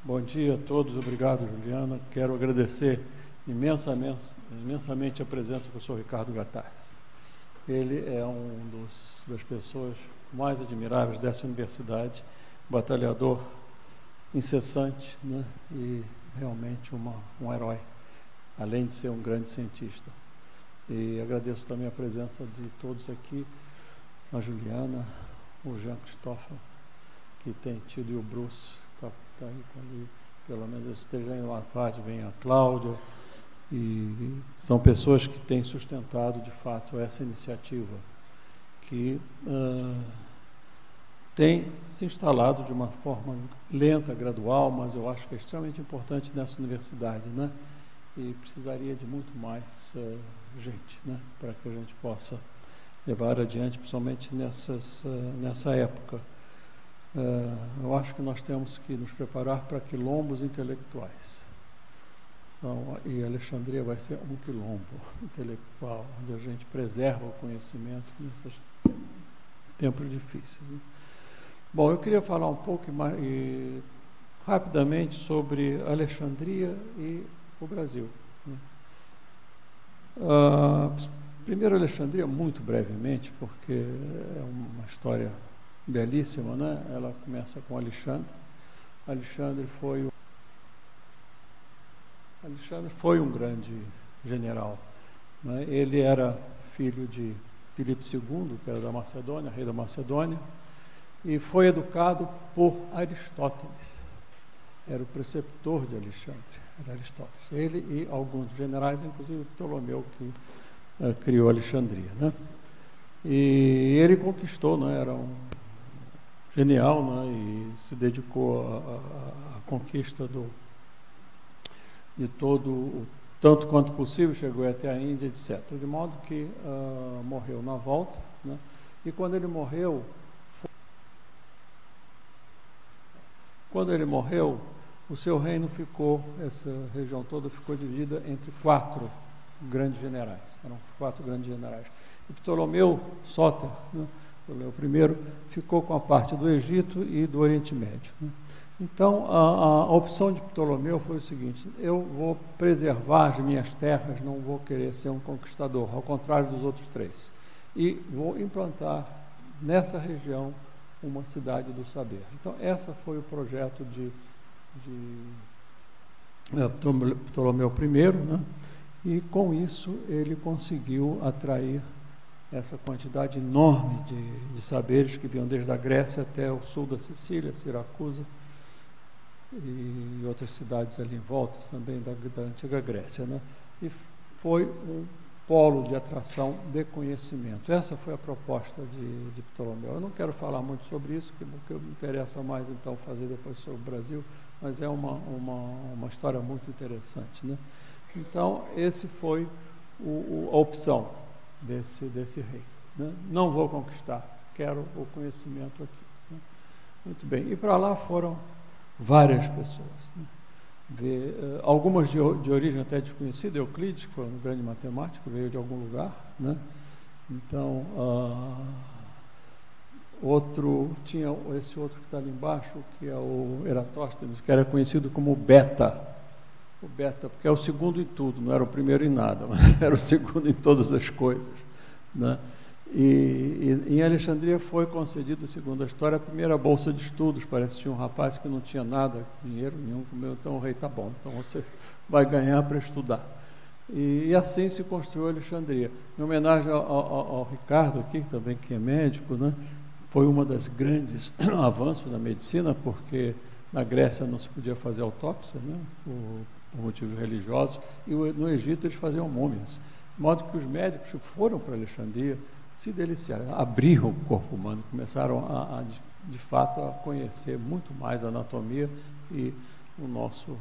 Bom dia a todos, obrigado, Juliana. Quero agradecer imensamente a presença do professor Ricardo Gattarz. Ele é das pessoas mais admiráveis dessa universidade, batalhador incessante, né? E realmente um herói, além de ser um grande cientista. E agradeço também a presença de todos aqui, a Juliana, o Jean Christophe, que tem tido, e o Bruce, está ali, pelo menos esteja aí lá atrás, vem a Cláudia, e são pessoas que têm sustentado, de fato, essa iniciativa, que tem se instalado de uma forma lenta, gradual, mas eu acho que é extremamente importante nessa universidade, né? E precisaria de muito mais gente, né? Para que a gente possa levar adiante, principalmente nessa época. Eu acho que nós temos que nos preparar para quilombos intelectuais. E Alexandria vai ser um quilombo intelectual, onde a gente preserva o conhecimento nesses tempos difíceis, né? Bom, eu queria falar um pouco rapidamente sobre Alexandria e o Brasil, né? Primeiro, Alexandria, muito brevemente, porque é uma história belíssima, né? Ela começa com Alexandre. Alexandre foi um grande general, né? Ele era filho de Filipe II, que era da Macedônia, rei da Macedônia, e foi educado por Aristóteles. Era o preceptor de Alexandre, era Aristóteles. Ele e alguns generais, inclusive Ptolomeu, que criou Alexandria, né? E ele conquistou, né? Era um genial, né? E se dedicou à conquista de todo, tanto quanto possível, chegou até a Índia, etc. De modo que morreu na volta, né? E quando ele morreu, o seu reino ficou, essa região toda ficou dividida entre 4 grandes generais. Eram 4 grandes generais. E Ptolomeu Sóter, né? Ptolomeu I, ficou com a parte do Egito e do Oriente Médio, né? Então, a opção de Ptolomeu foi o seguinte: eu vou preservar as minhas terras, não vou querer ser um conquistador, ao contrário dos outros 3. E vou implantar nessa região uma cidade do saber. Então, esse foi o projeto de Ptolomeu I, né? E com isso ele conseguiu atrair essa quantidade enorme de saberes que vinham desde a Grécia até o sul da Sicília, Siracusa, e outras cidades ali em volta também da antiga Grécia, né? E foi um polo de atração de conhecimento. Essa foi a proposta de Ptolomeu. Eu não quero falar muito sobre isso, porque me interessa mais então fazer depois sobre o Brasil, mas é uma história muito interessante, né? Então, esse foi a opção desse rei, né? Não vou conquistar, quero o conhecimento aqui, né? Muito bem. E para lá foram várias pessoas, né? Algumas de origem até desconhecida. Euclides, que foi um grande matemático, veio de algum lugar, né? Então, tinha esse outro que está ali embaixo, que é o Eratóstenes, que era conhecido como Beta. O Beta, porque é o segundo em tudo, não era o primeiro em nada, mas era o segundo em todas as coisas, né? E em Alexandria foi concedida, segundo a história, a primeira bolsa de estudos. Parece que tinha um rapaz que não tinha nada, dinheiro nenhum, então o rei está bom, então você vai ganhar para estudar. E assim se construiu Alexandria. Em homenagem ao Ricardo aqui, também que é médico, né? Foi uma das grandes avanços da medicina, porque na Grécia não se podia fazer autópsia, né? Por motivos religiosos, e no Egito eles faziam múmias. De modo que os médicos foram para Alexandria, se deliciaram, abriram o corpo humano, começaram de fato a conhecer muito mais a anatomia e o nosso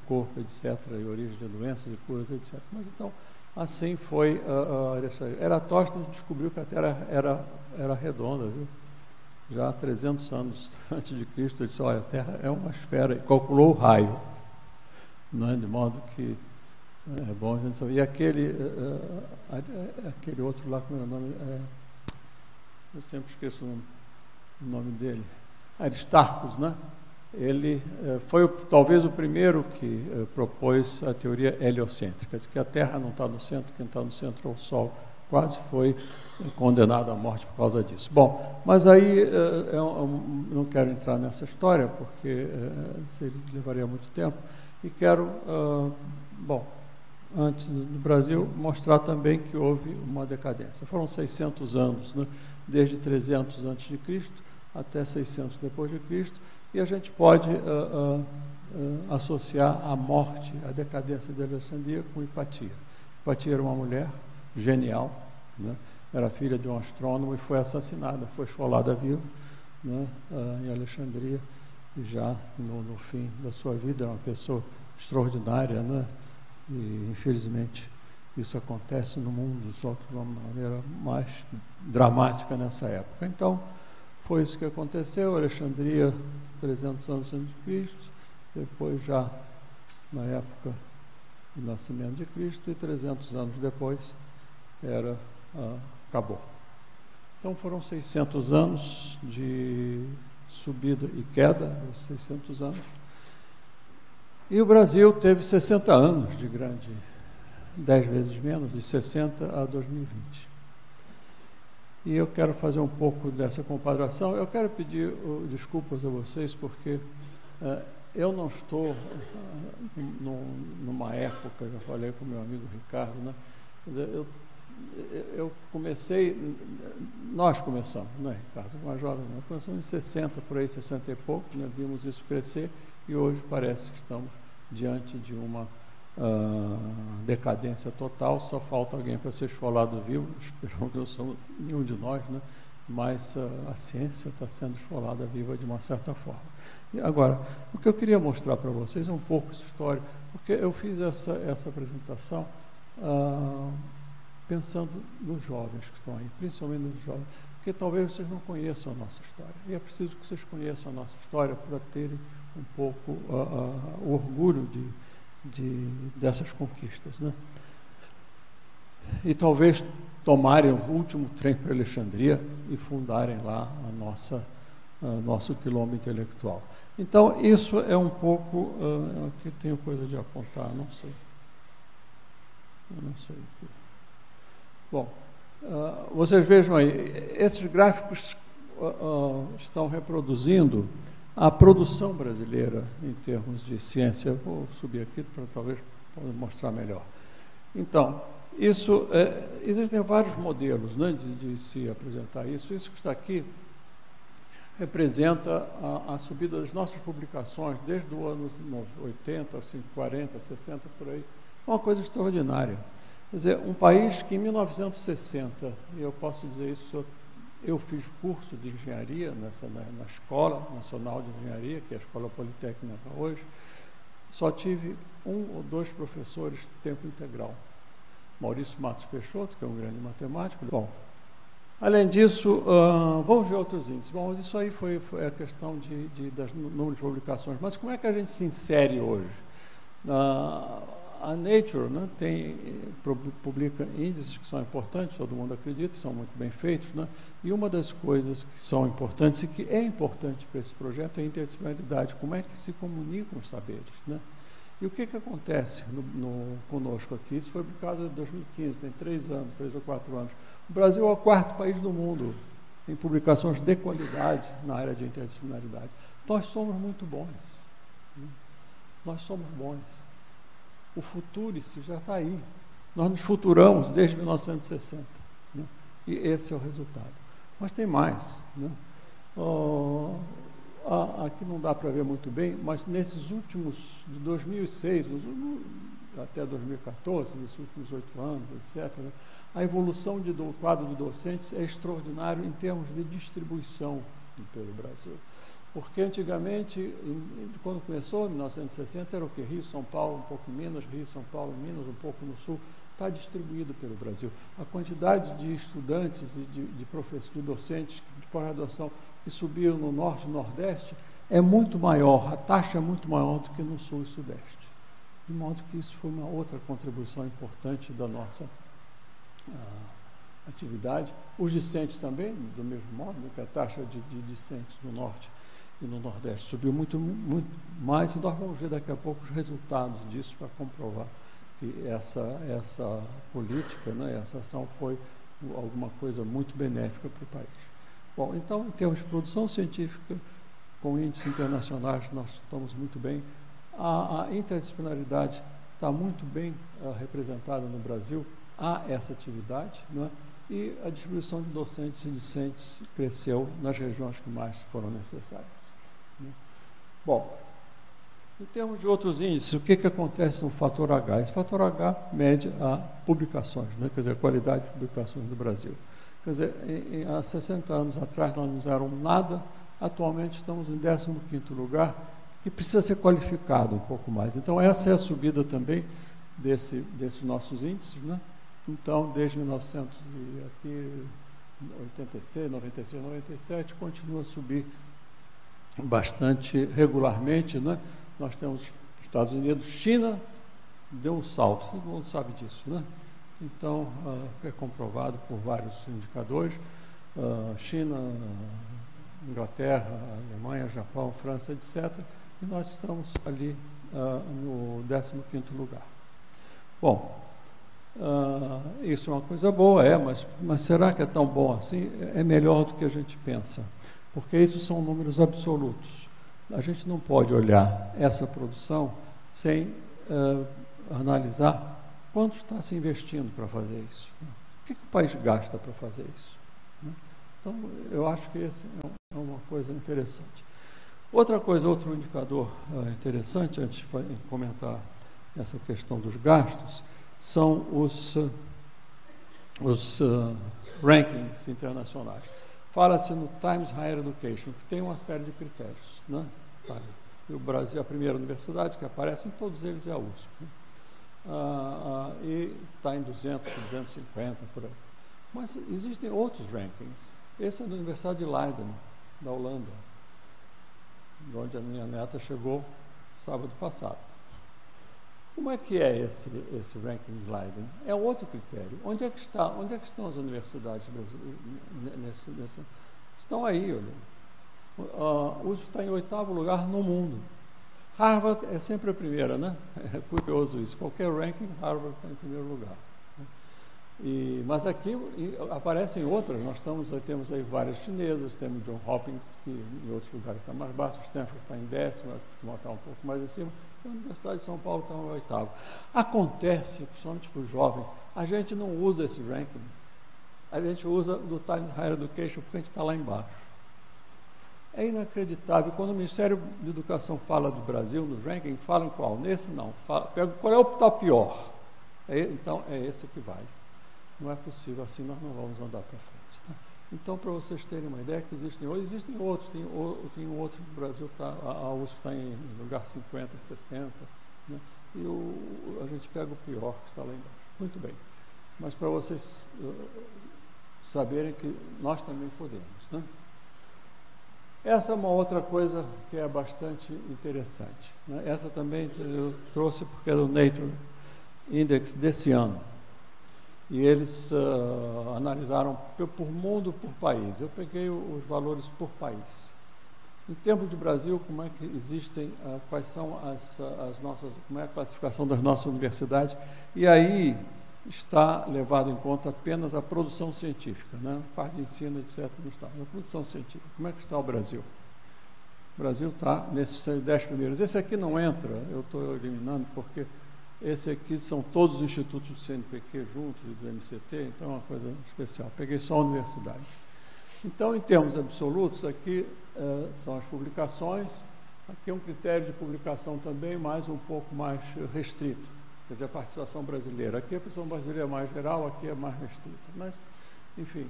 corpo, etc., e origem de doenças e curas, etc. Mas então, assim foi Alexandria. Eratóstenes descobriu que a Terra era redonda, viu? Já há 300 anos antes de Cristo, ele disse: olha, a Terra é uma esfera, e calculou o raio, né? De modo que é bom a gente saber. E aquele outro lá, como é o nome? Eu sempre esqueço o nome dele. Aristarcos, né? ele foi talvez o primeiro que propôs a teoria heliocêntrica, de que a Terra não está no centro, quem está no centro é o Sol. Quase foi condenado à morte por causa disso. Bom, mas aí eu não quero entrar nessa história, porque levaria muito tempo, e quero, antes do Brasil, mostrar também que houve uma decadência. Foram 600 anos, né? Desde 300 a.C. até 600 depois de Cristo, e a gente pode associar a morte, a decadência de Alexandria com Hipatia. Hipatia era uma mulher genial, né? Era filha de um astrônomo e foi assassinada, foi esfolada viva, né? Em Alexandria, e já no fim da sua vida, era uma pessoa extraordinária, né? E infelizmente isso acontece no mundo, só que de uma maneira mais dramática nessa época. Então, foi isso que aconteceu. Alexandria, 300 anos antes de Cristo, depois já na época do nascimento de Cristo, e 300 anos depois acabou. Então foram 600 anos de subida e queda, 600 anos. E o Brasil teve 60 anos de grande, 10 vezes menos, de 60 a 2020. E eu quero fazer um pouco dessa comparação. Eu quero pedir desculpas a vocês, porque eu não estou numa época, já falei com o meu amigo Ricardo, né? Nós começamos, né, Ricardo? Uma jovem, nós começamos em 60, por aí, 60 e pouco, né? Vimos isso crescer, e hoje parece que estamos diante de uma decadência total. Só falta alguém para ser esfolado vivo, esperamos que não somos nenhum de nós, né? Mas a ciência está sendo esfolada viva de uma certa forma. E agora, o que eu queria mostrar para vocês é um pouco essa história, porque eu fiz essa apresentação pensando nos jovens que estão aí, principalmente nos jovens, porque talvez vocês não conheçam a nossa história, e é preciso que vocês conheçam a nossa história para terem um pouco o orgulho dessas conquistas, né? E talvez tomarem o último trem para Alexandria e fundarem lá nosso quilombo intelectual. Então, isso é um pouco... aqui tenho coisa de apontar, não sei. Eu não sei. Bom, vocês vejam aí, esses gráficos estão reproduzindo a produção brasileira em termos de ciência. Eu vou subir aqui para talvez mostrar melhor. Então, existem vários modelos, né, de se apresentar isso. Isso que está aqui representa a subida das nossas publicações desde o ano 80, assim, 40, 60, por aí. É uma coisa extraordinária. Quer dizer, um país que em 1960, e eu posso dizer isso, eu fiz curso de engenharia na Escola Nacional de Engenharia, que é a Escola Politécnica hoje, só tive 1 ou 2 professores de tempo integral. Maurício Matos Peixoto, que é um grande matemático. Bom, além disso, vamos ver outros índices. Bom, isso aí foi a questão das número de publicações. Mas como é que a gente se insere hoje? A Nature, né, publica índices que são importantes, todo mundo acredita, são muito bem feitos, né? E uma das coisas que são importantes e que é importante para esse projeto é a interdisciplinaridade, como é que se comunicam os saberes, né? E o que acontece conosco aqui? Isso foi publicado em 2015, tem 3 ou 4 anos. O Brasil é o 4º país do mundo em publicações de qualidade na área de interdisciplinaridade. Nós somos muito bons, né? Nós somos bons. O futurice já está aí. Nós nos futuramos desde 1960. Né? E esse é o resultado. Mas tem mais. Né? Aqui não dá para ver muito bem, mas nesses últimos, de 2006 até 2014, nesses últimos 8 anos, etc., né? A evolução do quadro de docentes é extraordinário em termos de distribuição pelo Brasil. Porque antigamente, quando começou, em 1960, era o que? Rio, São Paulo, um pouco em Minas, Rio, São Paulo, Minas, um pouco no Sul. Está distribuído pelo Brasil. A quantidade de estudantes e de professores, de docentes de pós-graduação que subiram no Norte e Nordeste é muito maior, a taxa é muito maior do que no Sul e Sudeste. De modo que isso foi uma outra contribuição importante da nossa atividade. Os discentes também, do mesmo modo, que a taxa de discentes no Norte e no Nordeste subiu muito, muito mais, e nós vamos ver daqui a pouco os resultados disso para comprovar que essa política, né, essa ação foi alguma coisa muito benéfica para o país. Bom, então, em termos de produção científica, com índices internacionais, nós estamos muito bem. A interdisciplinaridade está muito bem representada no Brasil, há essa atividade, né? E a distribuição de docentes e discentes cresceu nas regiões que mais foram necessárias, né? Bom, em termos de outros índices, o que acontece no fator H? Esse fator H mede a publicações, né? Quer dizer, a qualidade de publicações no Brasil. Quer dizer, há 60 anos atrás nós não éramos nada, atualmente estamos em 15º lugar, que precisa ser qualificado um pouco mais. Então, essa é a subida também desses nossos índices, né? Então, desde 1986, 96, 97, continua a subir bastante regularmente, né? Nós temos Estados Unidos, China, deu um salto, todo mundo sabe disso, né? Então, é comprovado por vários indicadores, China, Inglaterra, Alemanha, Japão, França, etc., e nós estamos ali no 15º lugar. Bom, isso é uma coisa boa, mas será que é tão bom assim? É melhor do que a gente pensa, porque isso são números absolutos. A gente não pode olhar essa produção sem analisar quanto está se investindo para fazer isso. O que o país gasta para fazer isso? Então, eu acho que esse é uma coisa interessante. Outra coisa, outro indicador interessante, antes de comentar essa questão dos gastos, são os rankings internacionais. Fala-se no Times Higher Education, que tem uma série de critérios, né? E o Brasil, a primeira universidade que aparece em todos eles é a USP, né? E está em 200, 250, por aí. Mas existem outros rankings. Esse é da Universidade de Leiden, da Holanda, de onde a minha neta chegou sábado passado. Como é que é esse ranking de Leiden? É outro critério. Onde é que estão as universidades brasileiras? Estão aí, olha. A USP está em 8º lugar no mundo. Harvard é sempre a primeira, né? É curioso isso. Qualquer ranking, Harvard está em primeiro lugar. Mas aqui aparecem outras. Nós temos aí várias chinesas, temos John Hopkins, que em outros lugares está mais baixo, Stanford está em 10º, costuma estar um pouco mais acima, e a Universidade de São Paulo está em 8º. Acontece, principalmente para os jovens, a gente não usa esses rankings, a gente usa do Times Higher Education porque a gente está lá embaixo. É inacreditável. Quando o Ministério da Educação fala do Brasil, nos rankings, falam qual? Nesse não. Pega qual é o que está pior. Então, é esse que vale. Não é possível assim, nós não vamos andar para frente, né? Então, para vocês terem uma ideia, que existem outros, tem um outro no Brasil, a USP está em lugar 50, 60, né? E a gente pega o pior, que está lá embaixo. Muito bem. Mas para vocês saberem que nós também podemos, né? Essa é uma outra coisa que é bastante interessante, né? Essa também eu trouxe porque é do Nature Index desse ano. E eles analisaram por mundo, por país. Eu peguei os valores por país. Em termos de Brasil, como é que existem, quais são as nossas, como é a classificação das nossas universidades? E aí está levado em conta apenas a produção científica, né? Parte de ensino, etc. não está. A produção científica. Como é que está o Brasil? O Brasil está nesses 10 primeiros. Esse aqui não entra, eu estou eliminando porque esse aqui são todos os institutos do CNPq juntos, do MCT, então é uma coisa especial. Peguei só a universidade. Então, em termos absolutos, aqui são as publicações. Aqui é um critério de publicação também, mas um pouco mais restrito. Quer dizer, a participação brasileira. Aqui a participação brasileira é mais geral, aqui é mais restrita. Mas, enfim,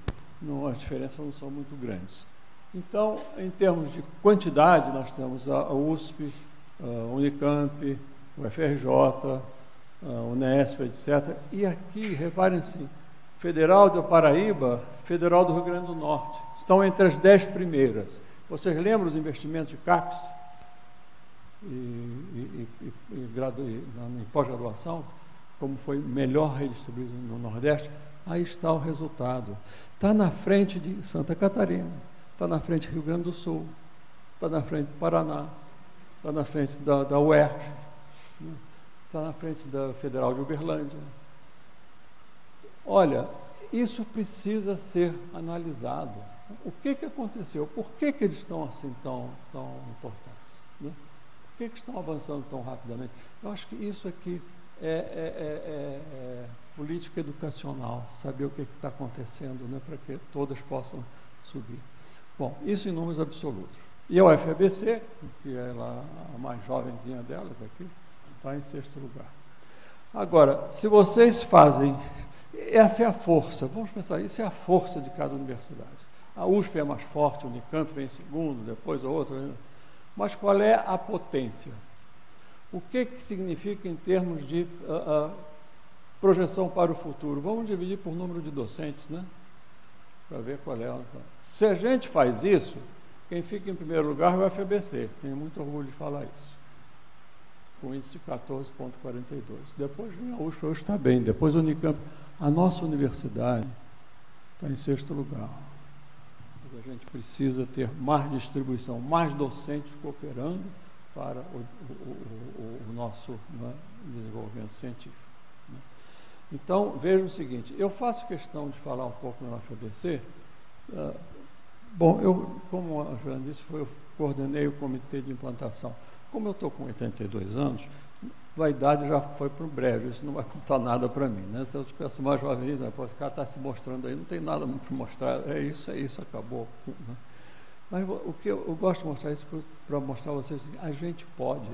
as diferenças não são muito grandes. Então, em termos de quantidade, nós temos a USP, a Unicamp, o FRJ, Unesp, etc. E aqui, reparem assim, Federal da Paraíba, Federal do Rio Grande do Norte, estão entre as 10 primeiras. Vocês lembram os investimentos de CAPES em pós-graduação, como foi melhor redistribuído no Nordeste? Aí está o resultado. Está na frente de Santa Catarina, está na frente do Rio Grande do Sul, está na frente do Paraná, está na frente da UERJ, né? Está na frente da Federal de Uberlândia. Olha, isso precisa ser analisado. O que aconteceu? Por que eles estão assim tão importantes? Né? Por que estão avançando tão rapidamente? Eu acho que isso aqui é política educacional, saber o que está acontecendo, né, para que todas possam subir. Bom, isso em números absolutos. E a UFABC, que é lá a mais jovenzinha delas aqui, está em 6º lugar. Agora, se vocês fazem... Essa é a força, vamos pensar, isso é a força de cada universidade. A USP é mais forte, a Unicamp vem em segundo, depois a outra. Mas qual é a potência? O que significa em termos de projeção para o futuro? Vamos dividir por número de docentes, né? Para ver qual é. Se a gente faz isso, quem fica em primeiro lugar é o UFABC. Tenho muito orgulho de falar isso. Com índice 14,42. Depois vem a USP, hoje está bem. Depois a Unicamp. A nossa universidade está em 6º lugar. Mas a gente precisa ter mais distribuição, mais docentes cooperando para o nosso, né, desenvolvimento científico. Né? Então, veja o seguinte, eu faço questão de falar um pouco na UFABC. Bom, como a Joana disse, eu coordenei o comitê de implantação. Como eu estou com 82 anos, a idade já foi para o breve, isso não vai contar nada para mim, né? Se eu tivesse mais jovem, né? O cara está se mostrando aí, não tem nada para mostrar, é isso, acabou. Né? Mas o que eu gosto de mostrar isso para mostrar a vocês, a gente pode.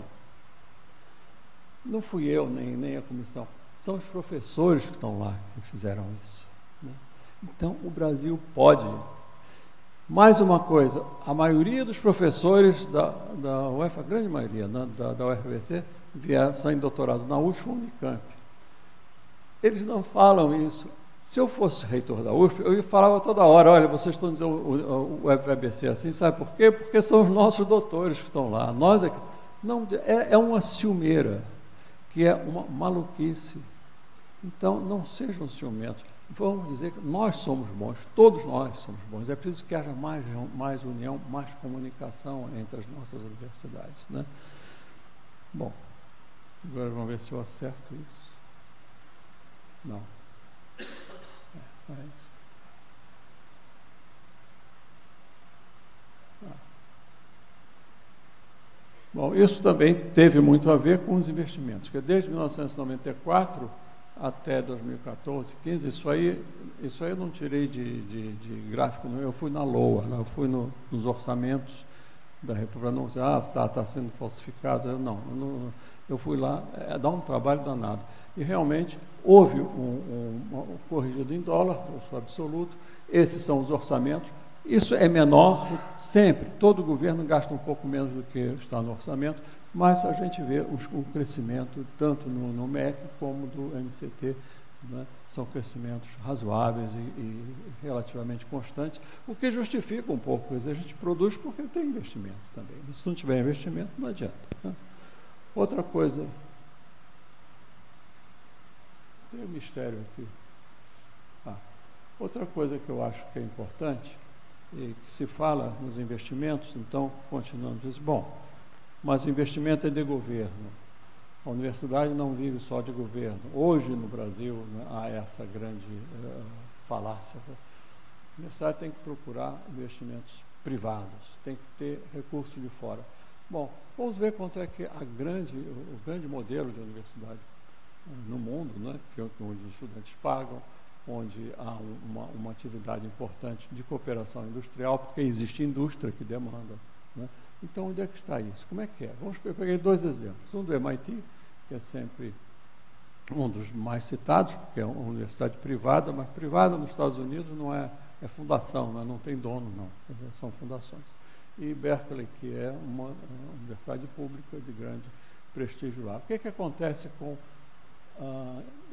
Não fui eu, nem a comissão, são os professores que estão lá que fizeram isso. Né? Então, o Brasil pode. Mais uma coisa, a maioria dos professores da UF, a grande maioria, né, da UFABC, são em doutorado na USP ou Unicamp. Eles não falam isso. Se eu fosse reitor da USP, eu falava toda hora, olha, vocês estão dizendo o UFABC assim, sabe por quê? Porque são os nossos doutores que estão lá. Nós não, é uma ciumeira, que é uma maluquice. Então, não sejam ciumentos. Vamos dizer que nós somos bons, todos nós somos bons. É preciso que haja mais união, mais comunicação entre as nossas universidades. Né? Bom, agora vamos ver se eu acerto isso. Não. É isso. Bom, isso também teve muito a ver com os investimentos, porque desde 1994 até 2014, 15, isso aí eu não tirei de gráfico, não. Eu fui na LOA, eu fui nos orçamentos da República, não dizer, está sendo falsificado, eu fui lá, dá um trabalho danado. E realmente houve um corrigido em dólar, eu sou absoluto, esses são os orçamentos, isso é menor sempre, todo governo gasta um pouco menos do que está no orçamento, mas a gente vê o crescimento tanto no MEC como do MCT, né, são crescimentos razoáveis e relativamente constantes, o que justifica um pouco, a gente produz porque tem investimento também, se não tiver investimento não adianta. Né? Outra coisa, tem um mistério aqui, outra coisa que eu acho que é importante, e que se fala nos investimentos, então, continuando, diz, bom, mas investimento é de governo. A universidade não vive só de governo. Hoje, no Brasil, né, há essa grande falácia. A universidade tem que procurar investimentos privados, tem que ter recursos de fora. Bom, vamos ver quanto é que o grande modelo de universidade no mundo, né, onde os estudantes pagam, onde há uma atividade importante de cooperação industrial, porque existe indústria que demanda. Né? Então, onde é que está isso? Como é que é? Eu peguei 2 exemplos. Um do MIT, que é sempre um dos mais citados, porque é uma universidade privada, mas privada nos Estados Unidos não é fundação, né? Não tem dono, não. São fundações. E Berkeley, que é uma universidade pública de grande prestígio lá. O que acontece com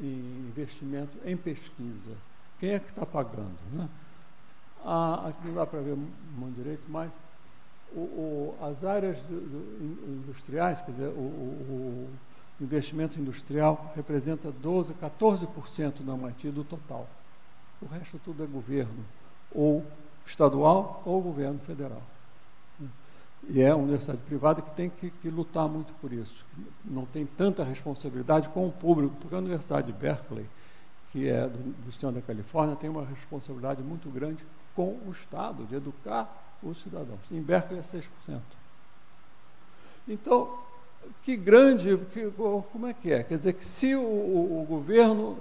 investimento em pesquisa? Quem é que está pagando? Né? Aqui não dá para ver muito direito, mas as áreas industriais, quer dizer, o investimento industrial representa 12%, 14% da MIT do total. O resto tudo é governo, ou estadual ou governo federal. E é uma universidade privada que tem que lutar muito por isso. Não tem tanta responsabilidade com o público, porque a Universidade de Berkeley, que é do sistema da Califórnia, tem uma responsabilidade muito grande com o Estado, de educar os cidadãos. Em Berkeley é 6%. Então, como é que é? Quer dizer que se o governo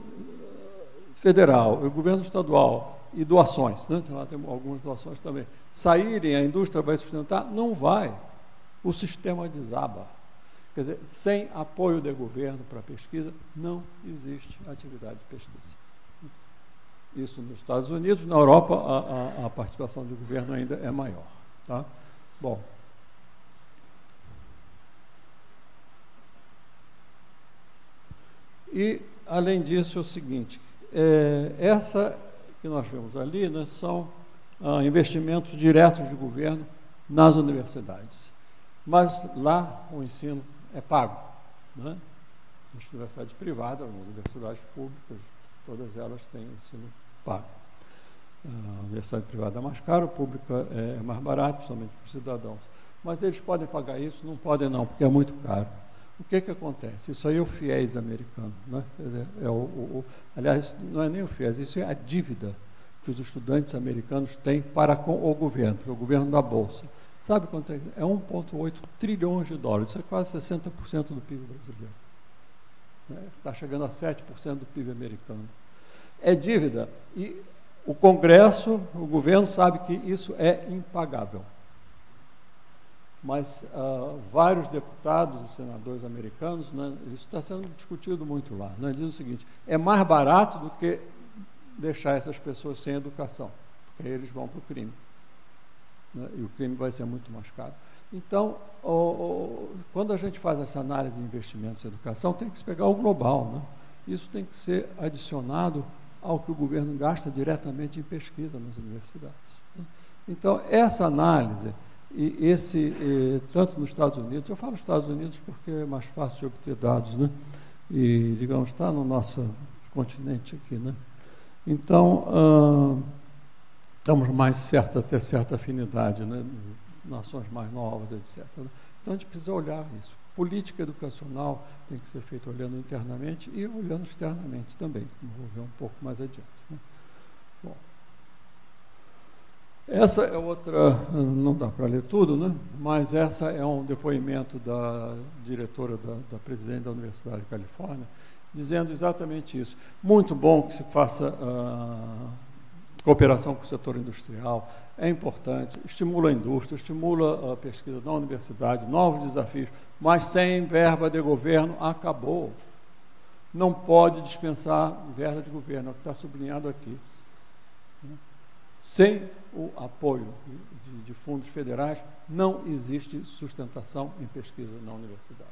federal, o governo estadual e doações, né? Lá tem algumas doações também, saírem, a indústria vai sustentar? Não vai. O sistema desaba. Quer dizer, sem apoio do governo para a pesquisa, não existe atividade de pesquisa. Isso nos Estados Unidos, na Europa, a participação do governo ainda é maior. Tá? Bom. E, além disso, é o seguinte, essa que nós vemos ali, né, são investimentos diretos do governo nas universidades. Mas lá o ensino é pago. Né? Nas universidades privadas, nas universidades públicas, todas elas têm ensino pago. A universidade privada é mais cara, a pública é mais barata, principalmente para os cidadãos. Mas eles podem pagar isso? Não podem não, porque é muito caro. O que acontece? Isso aí é o FIES americano. Né? Quer dizer, aliás, não é nem o FIES, isso é a dívida que os estudantes americanos têm para com o governo, porque o governo dá bolsa. Sabe quanto é? É 1,8 trilhões de dólares, isso é quase 60% do PIB brasileiro. Está chegando a 7% do PIB americano. É dívida, e o Congresso, o governo sabe que isso é impagável. Mas vários deputados e senadores americanos, né, isso está sendo discutido muito lá, né, dizem o seguinte, é mais barato do que deixar essas pessoas sem educação, porque aí eles vão para o crime, né, e o crime vai ser muito mais caro. Então, quando a gente faz essa análise de investimentos em educação, tem que se pegar o global, né? Isso tem que ser adicionado ao que o governo gasta diretamente em pesquisa nas universidades, né? Então, essa análise... tanto nos Estados Unidos, eu falo Estados Unidos porque é mais fácil de obter dados, né? E, digamos, está no nosso continente aqui, né? Então, estamos mais até certa afinidade, né? Nações mais novas, etc. Né? Então, a gente precisa olhar isso. Política educacional tem que ser feita olhando internamente e olhando externamente também, como vou ver um pouco mais adiante, né? Bom. Essa é outra, não dá para ler tudo, né? Mas essa é um depoimento da diretora, da presidente da Universidade de Califórnia, dizendo exatamente isso. Muito bom que se faça cooperação com o setor industrial, é importante, estimula a indústria, estimula a pesquisa na universidade, novos desafios, mas sem verba de governo, acabou. Não pode dispensar verba de governo, é o que está sublinhado aqui. Sem o apoio de fundos federais, não existe sustentação em pesquisa na universidade.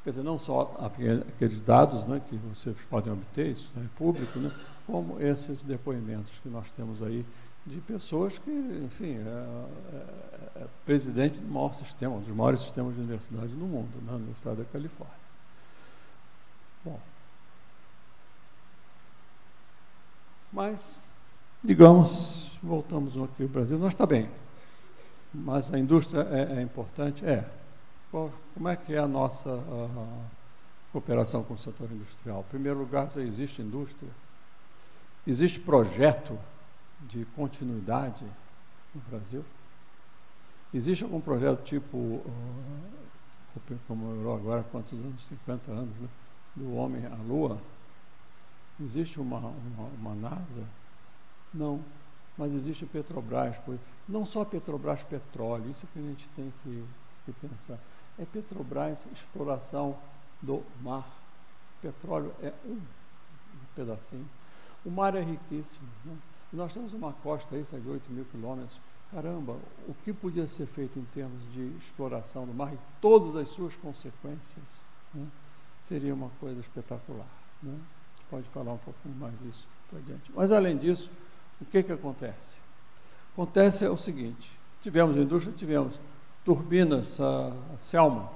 Quer dizer, não só aqueles dados, né, que vocês podem obter, isso é público, né, como esses depoimentos que nós temos aí de pessoas que, enfim, é presidente do maior sistema, um dos maiores sistemas de universidade no mundo, na Universidade da Califórnia. Bom. Mas... digamos, voltamos aqui ao Brasil, nós está bem, mas a indústria é importante? Como é que é a nossa cooperação com o setor industrial? Em primeiro lugar, se existe indústria, existe projeto de continuidade no Brasil? Existe algum projeto tipo, como agora, quantos anos? 50 anos, né? Do homem à Lua? Existe uma NASA? Não, mas existe Petrobras, não só Petrobras Petróleo, isso que a gente tem que pensar. É Petrobras exploração do mar. Petróleo é um pedacinho. O mar é riquíssimo, né? E nós temos uma costa aí, de 8.000 quilômetros. Caramba, o que podia ser feito em termos de exploração do mar e todas as suas consequências, né? Seria uma coisa espetacular, né? A gente pode falar um pouquinho mais disso para adiante. Mas, além disso, o que acontece? Acontece o seguinte, tivemos indústria, tivemos turbinas, a Selma,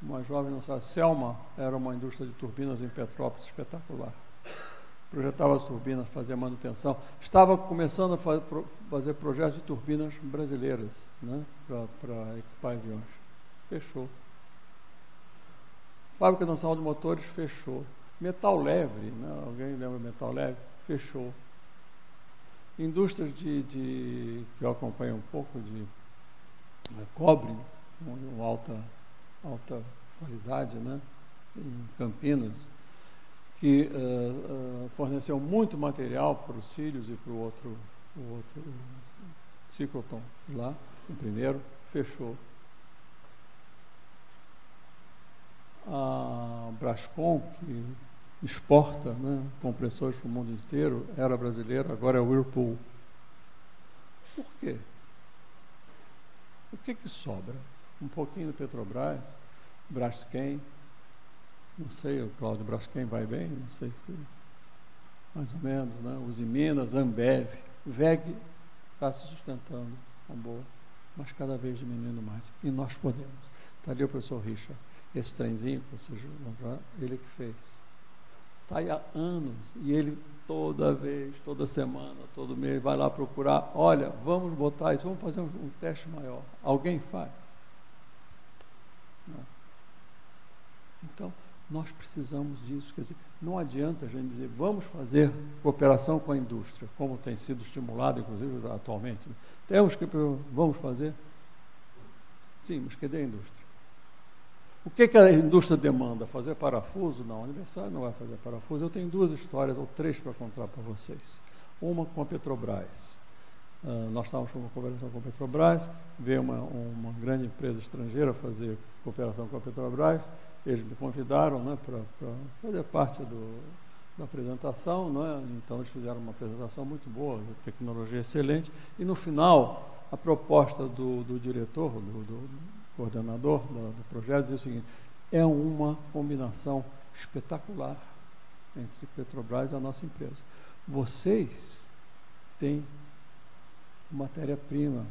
uma jovem não sabe, Selma era uma indústria de turbinas em Petrópolis espetacular. projetava as turbinas, fazia manutenção, estava começando a fazer projetos de turbinas brasileiras, né, para equipar aviões. Fechou. Fábrica Nacional de Motores fechou. Metal Leve, né, alguém lembra Metal Leve? Fechou. Indústrias que eu acompanho um pouco, de cobre, com alta qualidade, né, em Campinas, que forneceu muito material para os Sirius e para o outro Cicloton lá, o primeiro, fechou. A Brascom, que exporta, né, compressores para o mundo inteiro, era brasileira, agora é o Whirlpool. Por quê? O que sobra? Um pouquinho do Petrobras, Braskem, não sei, o Cláudio Braskem vai bem, não sei se mais ou menos, né? Usiminas, Ambev, VEG está se sustentando, uma boa, mas cada vez diminuindo mais. E nós podemos. Está ali o professor Richard, esse trenzinho que vocês vão, ele que fez. Está aí há anos, e ele toda vez, toda semana, todo mês, vai lá procurar, olha, vamos botar isso, vamos fazer um teste maior. Alguém faz? Não. Então, nós precisamos disso, quer dizer, não adianta a gente dizer, vamos fazer cooperação com a indústria, como tem sido estimulado, inclusive, atualmente. Temos que, vamos fazer? Sim, mas cadê a indústria? O que a indústria demanda? Fazer parafuso? Não, o aniversário não vai fazer parafuso. Eu tenho 2 histórias, ou 3 para contar para vocês. Uma com a Petrobras. Nós estávamos com uma cooperação com a Petrobras, veio uma grande empresa estrangeira fazer cooperação com a Petrobras, eles me convidaram, né, para fazer parte da apresentação, né? Então eles fizeram uma apresentação muito boa, de tecnologia excelente, e no final, a proposta do diretor, do coordenador do projeto, dizia o seguinte: é uma combinação espetacular entre Petrobras e a nossa empresa. Vocês têm matéria-prima,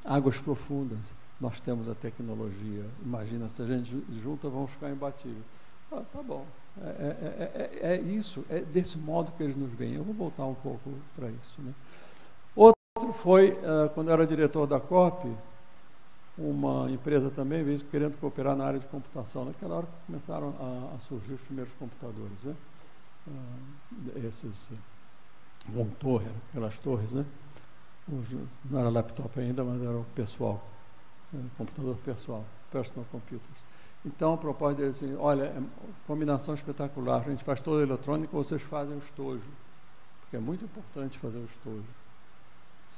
águas profundas, nós temos a tecnologia. Imagina, se a gente junta, vamos ficar imbatíveis. Tá bom, é isso, é desse modo que eles nos veem. Eu vou voltar um pouco para isso, né? Outro foi, quando eu era diretor da COP, uma empresa também veio querendo cooperar na área de computação. Naquela hora começaram a surgir os primeiros computadores, né? Esses Montorre, aquelas torres, né? Não era laptop ainda, mas era o pessoal, computador pessoal, personal computers. Então, a proposta deles assim, olha, combinação espetacular, a gente faz toda a eletrônica, vocês fazem o estojo, porque é muito importante fazer o estojo.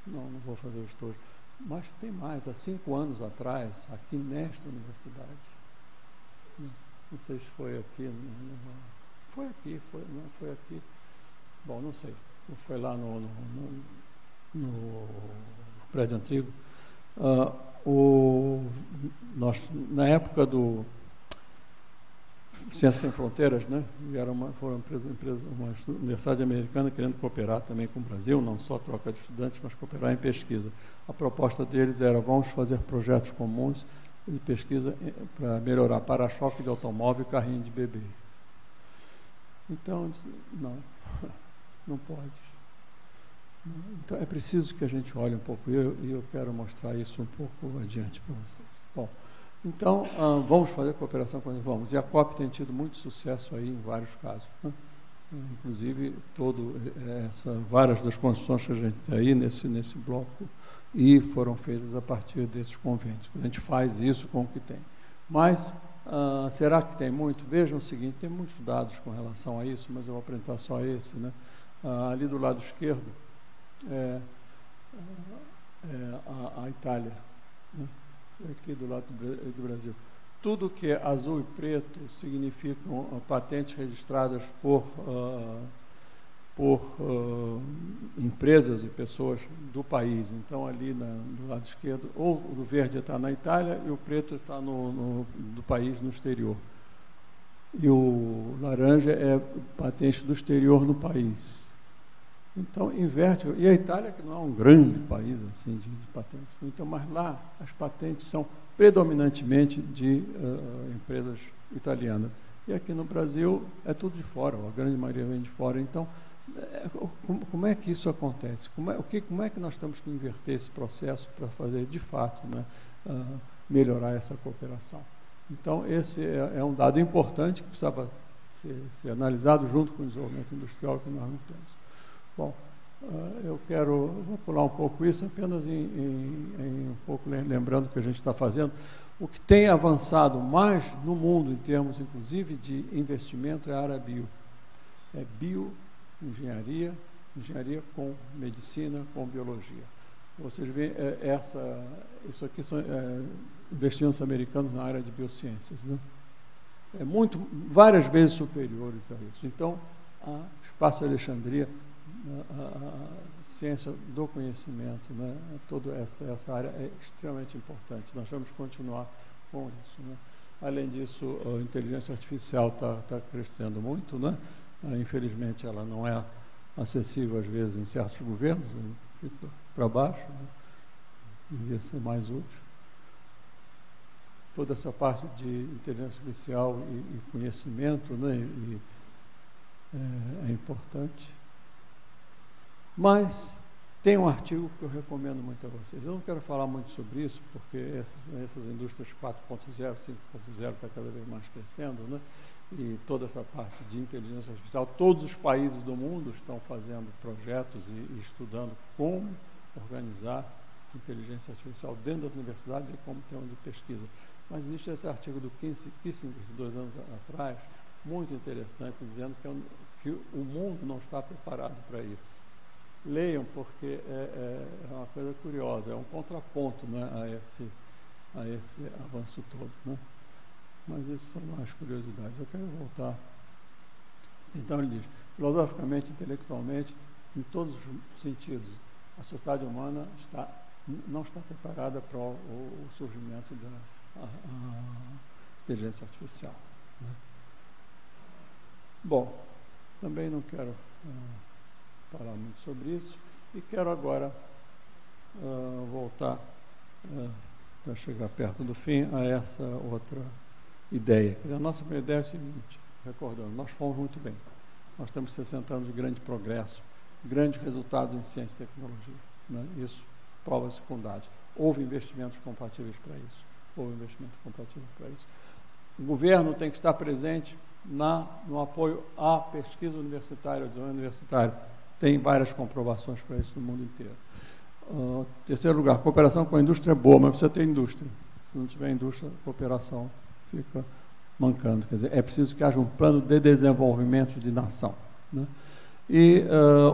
Não vou fazer o estojo. Mas tem mais, há 5 anos atrás, aqui nesta universidade, não sei se foi aqui, foi aqui, bom, não sei, foi lá no prédio antigo, nós, na época do Ciências Sem Fronteiras, né, foram uma universidade americana querendo cooperar também com o Brasil, não só troca de estudantes, mas cooperar em pesquisa. A proposta deles era, vamos fazer projetos comuns de pesquisa para melhorar para-choque de automóvel e carrinho de bebê. Então, eu disse, não pode. Então, é preciso que a gente olhe um pouco, e eu quero mostrar isso um pouco adiante para vocês. Bom, então, vamos fazer cooperação com eles? Vamos. E a COP tem tido muito sucesso aí em vários casos, né? Inclusive, várias das construções que a gente tem aí nesse bloco, e foram feitas a partir desses convênios. A gente faz isso com o que tem. Mas, será que tem muito? Vejam o seguinte, tem muitos dados com relação a isso, mas eu vou apresentar só esse, né? Ali do lado esquerdo, a Itália, né? Aqui do lado do Brasil. Tudo que é azul e preto significam patentes registradas por empresas e pessoas do país. Então, ali do lado esquerdo, ou o verde está na Itália e o preto está do país no exterior. E o laranja é patente do exterior no país. Então, inverte. E a Itália, que não é um grande país assim de patentes. Então, mas lá as patentes são predominantemente de empresas italianas. E aqui no Brasil é tudo de fora, a grande maioria vem de fora. Então, como é que isso acontece? Como é que nós temos que inverter esse processo para fazer, de fato, né, melhorar essa cooperação? Então, esse é um dado importante que precisava ser analisado junto com o desenvolvimento industrial que nós não temos. Bom, vou pular um pouco isso, apenas um pouco lembrando o que a gente está fazendo. O que tem avançado mais no mundo, em termos, inclusive, de investimento, é a área bio. É bioengenharia, engenharia com medicina, com biologia. Vocês veem, isso aqui são investimentos americanos na área de biociências, né? Várias vezes superiores a isso. Então, a Espaço Alexandria, a ciência do conhecimento, né, toda essa área é extremamente importante. Nós vamos continuar com isso, né? Além disso, a inteligência artificial está crescendo muito, né? Infelizmente, ela não é acessível, às vezes, em certos governos, fica para baixo, né? Devia ser mais útil. Toda essa parte de inteligência artificial e conhecimento, né, é importante. Mas tem um artigo que eu recomendo muito a vocês. Eu não quero falar muito sobre isso, porque essas indústrias 4.0, 5.0 está cada vez mais crescendo, né? E toda essa parte de inteligência artificial, todos os países do mundo estão fazendo projetos e estudando como organizar inteligência artificial dentro das universidades e como tema de pesquisa. Mas existe esse artigo do Kissinger, de 2 anos atrás, muito interessante, dizendo que o mundo não está preparado para isso. Leiam, porque é uma coisa curiosa, é um contraponto, né, a esse avanço todo, né? Mas isso são mais curiosidades. Eu quero voltar. Então, ele diz, filosoficamente, intelectualmente, em todos os sentidos, a sociedade humana não está preparada para o surgimento da inteligência artificial, né? Bom, também não quero falar muito sobre isso e quero agora voltar para chegar perto do fim a essa outra ideia. A nossa primeira ideia é a seguinte, recordando, nós fomos muito bem. Nós temos 60 anos de grande progresso, grandes resultados em ciência e tecnologia, né? Isso prova-se com dados. Houve investimentos compatíveis para isso. O governo tem que estar presente no apoio à pesquisa universitária, ao desenvolvimento universitário. Tem várias comprovações para isso no mundo inteiro. Terceiro lugar, cooperação com a indústria é boa, mas precisa ter indústria. Se não tiver indústria, a cooperação fica mancando. Quer dizer, é preciso que haja um plano de desenvolvimento de nação, né? E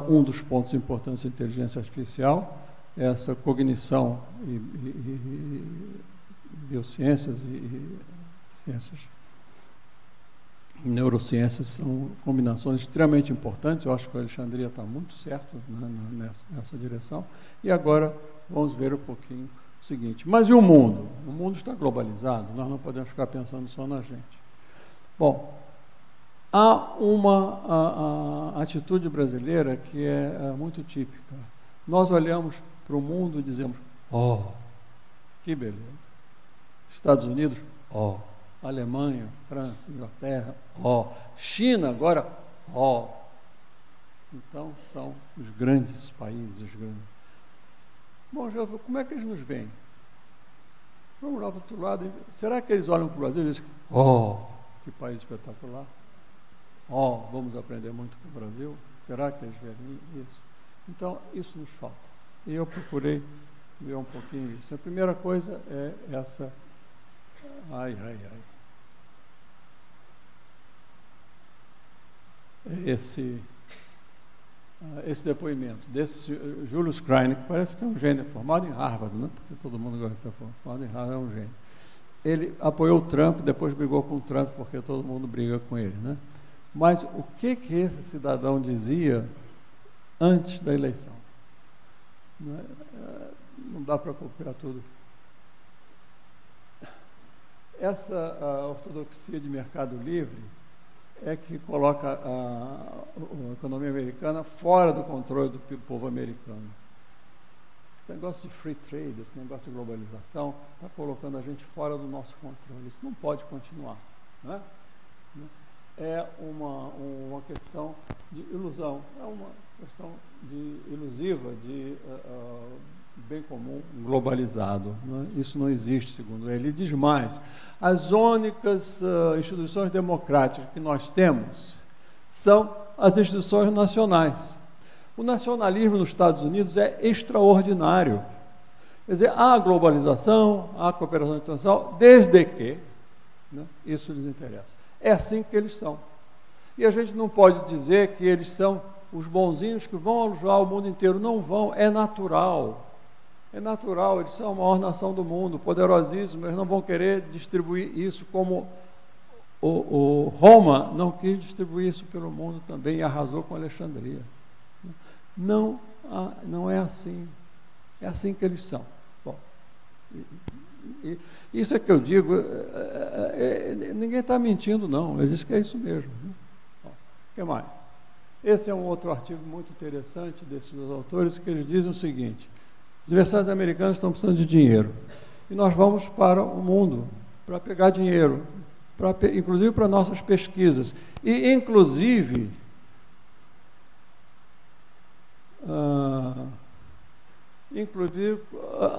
um dos pontos importantes da inteligência artificial é essa cognição e biociências e ciências, neurociências são combinações extremamente importantes. Eu acho que a Alexandria está muito certo, né, nessa direção. E agora vamos ver um pouquinho o seguinte. Mas e o mundo? O mundo está globalizado, nós não podemos ficar pensando só na gente. Bom, há uma atitude brasileira que é muito típica. Nós olhamos para o mundo e dizemos, que beleza. Estados Unidos, Alemanha, França, Inglaterra, China agora, Então, são os grandes países, os grandes. Bom, como é que eles nos veem? Vamos lá para o outro lado. Será que eles olham para o Brasil e dizem, que país espetacular? Vamos aprender muito com o Brasil? Será que eles veem isso? Então, isso nos falta. E eu procurei ver um pouquinho isso. A primeira coisa é essa... Esse depoimento desse Julius Kreiner, que parece que é um gênio, formado em Harvard, né? Porque todo mundo gosta de ser formado em Harvard, é um gênio. Ele apoiou o Trump, depois brigou com o Trump, porque todo mundo briga com ele, né? Mas o que esse cidadão dizia antes da eleição? Não dá para copiar tudo. Essa ortodoxia de mercado livre é que coloca a economia americana fora do controle do povo americano. Esse negócio de free trade, esse negócio de globalização, está colocando a gente fora do nosso controle. Isso não pode continuar, né? né? É uma questão de ilusão, é uma questão ilusiva, de bem comum globalizado, né? Isso não existe, segundo ele. Ele diz mais: as únicas instituições democráticas que nós temos são as instituições nacionais. O nacionalismo nos Estados Unidos é extraordinário. Quer dizer, há globalização, há cooperação internacional, desde que, né, isso lhes interessa. É assim que eles são. E a gente não pode dizer que eles são os bonzinhos que vão alojar o mundo inteiro. Não vão, é natural. É natural, eles são a maior nação do mundo, poderosíssimos, eles não vão querer distribuir isso como o Roma não quis distribuir isso pelo mundo também e arrasou com Alexandria. Não é assim. É assim que eles são. Bom, isso é que eu digo, ninguém está mentindo, não. Ele diz que é isso mesmo. Bom, o que mais? Esse é um outro artigo muito interessante desses dois autores, que eles dizem o seguinte: os universidades americanas estão precisando de dinheiro, e nós vamos para o mundo para pegar dinheiro, inclusive para nossas pesquisas, e inclusive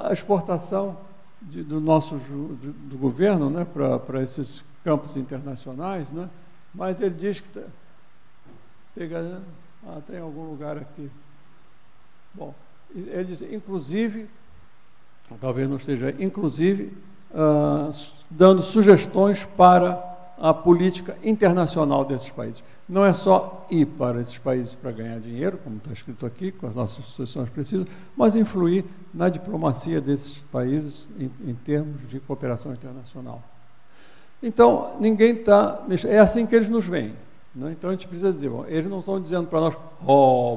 a exportação do governo, né, para esses campos internacionais, né? Mas ele diz que tem algum lugar aqui. Bom, ele diz, inclusive, talvez não esteja, inclusive, dando sugestões para a política internacional desses países. Não é só ir para esses países para ganhar dinheiro, como está escrito aqui, com as nossas instituições precisas, mas influir na diplomacia desses países em termos de cooperação internacional. Então, ninguém está... É assim que eles nos veem, né? Então, a gente precisa dizer, bom, eles não estão dizendo para nós,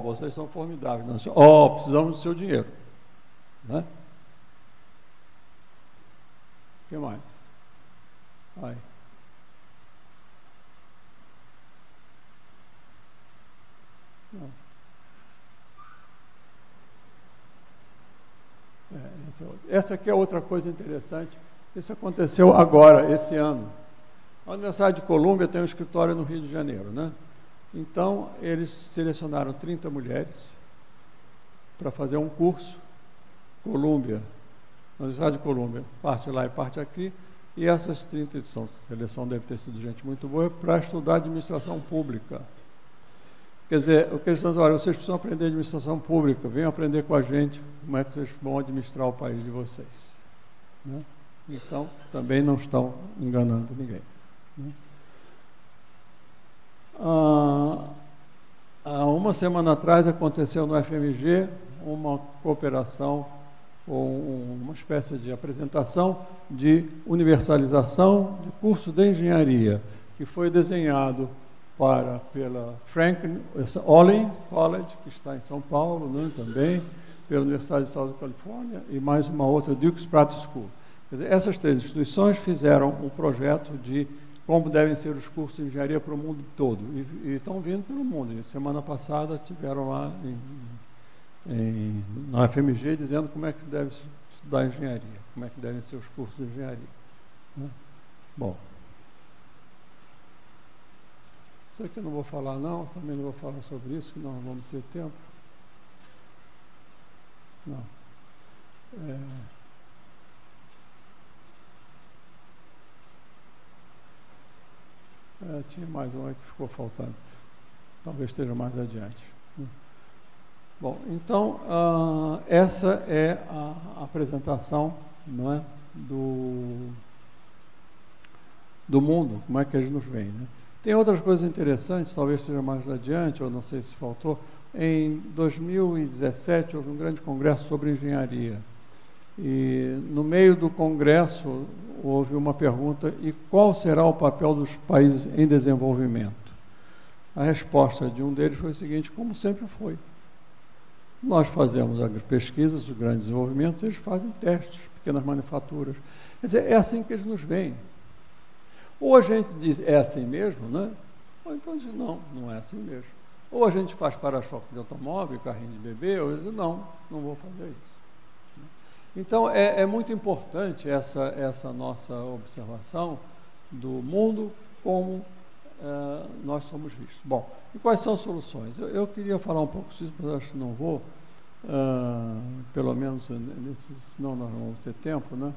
vocês são formidáveis, não, precisamos do seu dinheiro, né? O que mais? Vai. Não. Essa aqui é outra coisa interessante. Isso aconteceu agora, esse ano. A Universidade de Colômbia tem um escritório no Rio de Janeiro, né? Então, eles selecionaram 30 mulheres para fazer um curso. Colômbia, a Universidade de Colômbia, parte lá e parte aqui. E essas 30 edições, a seleção deve ter sido gente muito boa, para estudar administração pública. Quer dizer, o que eles estão dizendo, olha, vocês precisam aprender administração pública, venham aprender com a gente como é que vocês vão administrar o país de vocês, né? Então, também não estão enganando ninguém, né? Há uma semana atrás aconteceu no FMG uma cooperação, ou uma espécie de apresentação de universalização de cursos de engenharia, que foi desenhado pela Franklin Olin College, que está em São Paulo, né, também, pela Universidade de Southern California, e mais uma outra, Duke's Pratt School. Quer dizer, essas três instituições fizeram um projeto de como devem ser os cursos de engenharia para o mundo todo, e estão vindo pelo mundo. E semana passada tiveram lá na FMG dizendo como é que deve estudar engenharia, como é que devem ser os cursos de engenharia, né? Bom, isso aqui eu não vou falar não, também não vou falar sobre isso, que nós não vamos ter tempo. Não. Tinha mais um aí que ficou faltando. Talvez esteja mais adiante. Bom, então, essa é a apresentação, não é, do mundo, como é que eles nos veem, né? Tem outras coisas interessantes, talvez seja mais adiante, ou não sei se faltou. Em 2017 houve um grande congresso sobre engenharia. E no meio do congresso houve uma pergunta: e qual será o papel dos países em desenvolvimento? A resposta de um deles foi o seguinte: como sempre foi. Nós fazemos as pesquisas, os grandes desenvolvimentos, eles fazem testes, pequenas manufaturas. Quer dizer, é assim que eles nos veem. Ou a gente diz, é assim mesmo, né? Ou então diz, não, não é assim mesmo. Ou a gente faz para-choque de automóvel, carrinho de bebê, ou diz, não vou fazer isso. Então, é muito importante essa nossa observação do mundo como nós somos vistos. Bom, e quais são as soluções? Eu queria falar um pouco disso, mas acho que não vou, pelo menos senão nós não vamos ter tempo, né?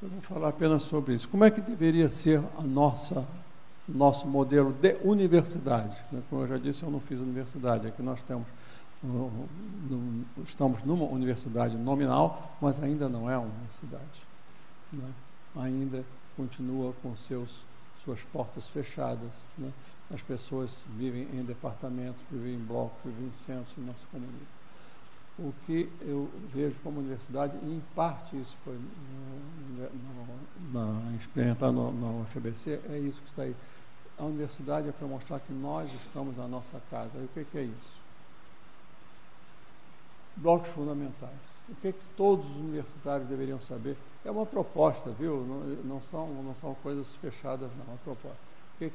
Eu vou falar apenas sobre isso. Como é que deveria ser nosso modelo de universidade? Como eu já disse, eu não fiz universidade. Aqui nós estamos numa universidade nominal, mas ainda não é uma universidade, né? Ainda continua com suas portas fechadas, né? As pessoas vivem em departamentos, vivem em blocos, vivem em centros e não se comunicam. O que eu vejo como universidade, e em parte isso foi experimentado na UFABC, é isso que está aí. A universidade é para mostrar que nós estamos na nossa casa. E o que é isso? Blocos fundamentais. O que todos os universitários deveriam saber? É uma proposta, viu? Não são coisas fechadas, não. É uma proposta. O que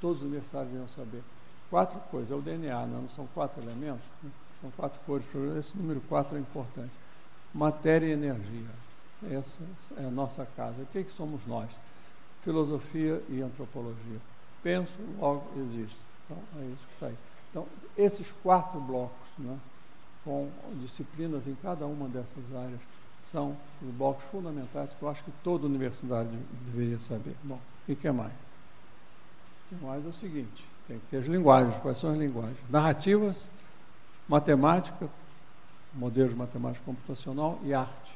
todos os universitários deveriam saber? 4 coisas. É o DNA, não são 4 elementos? São 4 cores. Esse número 4 é importante. Matéria e energia. Essa é a nossa casa. O que somos nós? Filosofia e antropologia. Penso, logo existo. Então, é isso que está aí. Então, esses 4 blocos, né, com disciplinas em cada uma dessas áreas, são os blocos fundamentais que eu acho que toda universidade deveria saber. Bom, o que é mais? O que é mais é o seguinte, tem que ter as linguagens. Quais são as linguagens? Narrativas, matemática, modelos de matemática computacional e arte.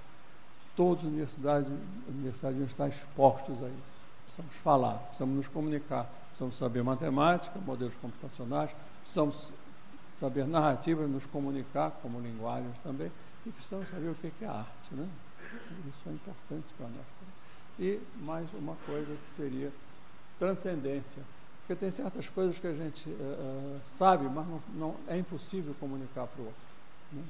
Todas as universidades devem estar expostos a isso. Precisamos falar, precisamos nos comunicar, precisamos saber matemática, modelos computacionais, precisamos saber narrativa, nos comunicar como linguagens também, e precisamos saber o que é arte, né? Isso é importante para nós. E mais uma coisa que seria transcendência, porque tem certas coisas que a gente sabe, mas não é impossível comunicar para o outro, né?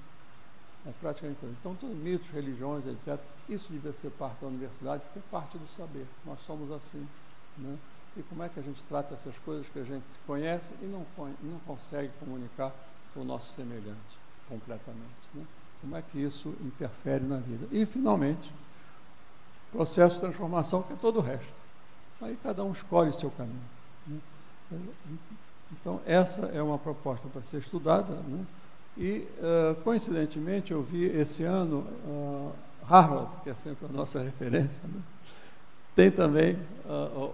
É praticamente coisa. Então, todos mitos, religiões, etc., isso devia ser parte da universidade, porque é parte do saber. Nós somos assim, né? E como é que a gente trata essas coisas que a gente conhece e não consegue comunicar com o nosso semelhante completamente, né? Como é que isso interfere na vida? E, finalmente, processo de transformação, que é todo o resto. Aí cada um escolhe seu caminho, né? Então, essa é uma proposta para ser estudada, né? E, coincidentemente, eu vi esse ano Harvard, que é sempre a nossa referência, né? Tem também